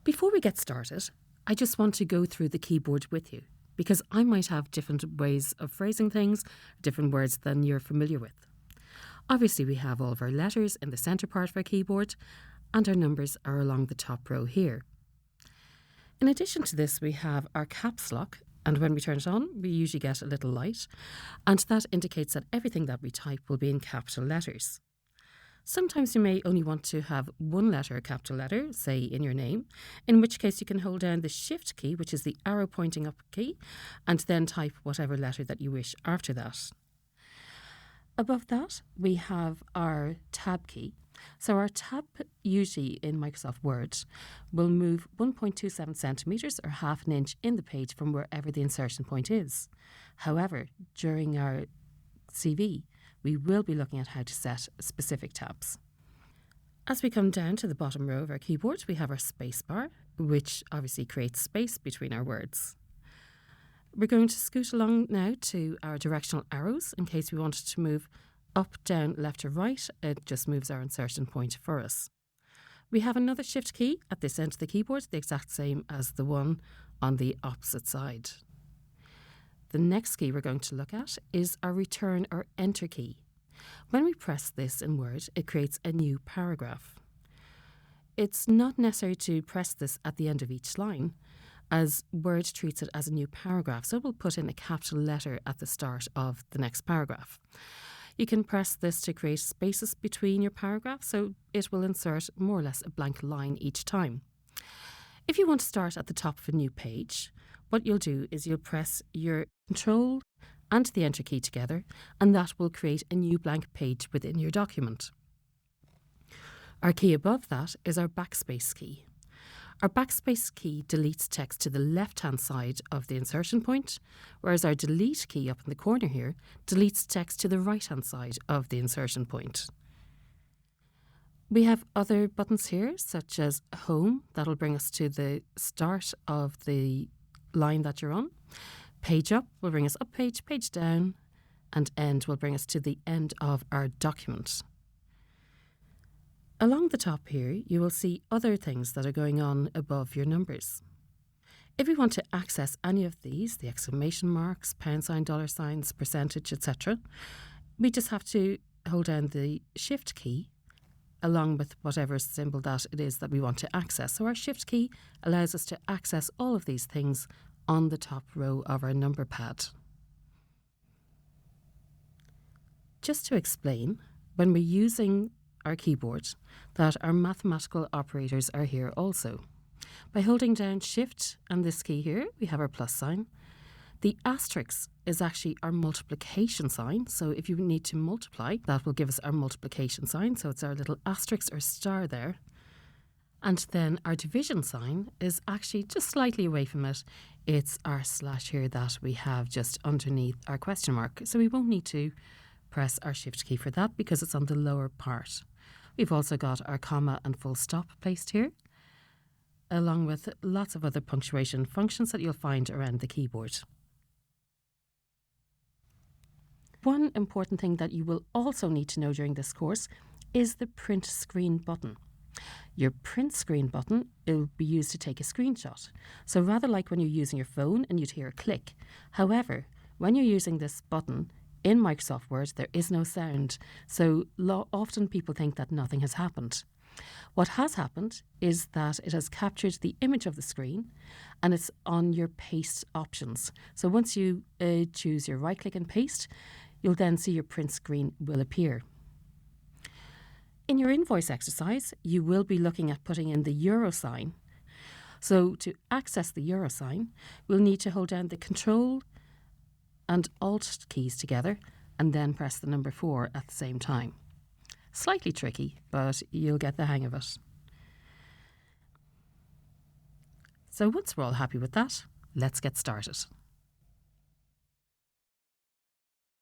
Before we get started, I just want to go through the keyboard with you because I might have different ways of phrasing things, different words than you're familiar with. Obviously, we have all of our letters in the centre part of our keyboard and our numbers are along the top row here. In addition to this, we have our caps lock, and when we turn it on, we usually get a little light, and that indicates that everything that we type will be in capital letters. Sometimes you may only want to have one letter, a capital letter, say in your name, in which case you can hold down the Shift key, which is the arrow pointing up key, and then type whatever letter that you wish after that. Above that, we have our Tab key. So our tab, usually in Microsoft Word, will move 1.27 centimetres or half an inch in the page from wherever the insertion point is. However, during our CV, we will be looking at how to set specific tabs. As we come down to the bottom row of our keyboard, we have our space bar, which obviously creates space between our words. We're going to scoot along now to our directional arrows in case we wanted to move up, down, left or right. It just moves our insertion point for us. We have another Shift key at this end of the keyboard, the exact same as the one on the opposite side. The next key we're going to look at is our Return or Enter key. When we press this in Word, it creates a new paragraph. It's not necessary to press this at the end of each line, as Word treats it as a new paragraph, so we'll put in a capital letter at the start of the next paragraph. You can press this to create spaces between your paragraphs, so it will insert more or less a blank line each time. If you want to start at the top of a new page, what you'll do is you'll press your Control and the Enter key together, and that will create a new blank page within your document. Our key above that is our Backspace key. Our Backspace key deletes text to the left-hand side of the insertion point, whereas our Delete key up in the corner here deletes text to the right-hand side of the insertion point. We have other buttons here, such as Home, that'll bring us to the start of the line that you're on. Page Up will bring us up page, page down, and End will bring us to the end of our document. Along the top here, you will see other things that are going on above your numbers. If we want to access any of these, the exclamation marks, pound sign, dollar signs, percentage, etc., we just have to hold down the Shift key along with whatever symbol that it is that we want to access. So our Shift key allows us to access all of these things on the top row of our number pad. Just to explain, when we're using our keyboard, that our mathematical operators are here also. By holding down Shift and this key here, we have our plus sign. The asterisk is actually our multiplication sign. So if you need to multiply, that will give us our multiplication sign. So it's our little asterisk or star there. And then our division sign is actually just slightly away from it. It's our slash here that we have just underneath our question mark. So we won't need to press our Shift key for that because it's on the lower part. We've also got our comma and full stop placed here, along with lots of other punctuation functions that you'll find around the keyboard. One important thing that you will also need to know during this course is the print screen button. Your print screen button will be used to take a screenshot. So rather like when you're using your phone and you'd hear a click. However, when you're using this button, in Microsoft Word, there is no sound, so often people think that nothing has happened. What has happened is that it has captured the image of the screen and it's on your paste options. So once you choose your right click and paste, you'll then see your print screen will appear. In your invoice exercise, you will be looking at putting in the euro sign. So to access the euro sign, we'll need to hold down the Control and Alt keys together and then press the number 4 at the same time. Slightly tricky, but you'll get the hang of it. So once we're all happy with that, let's get started.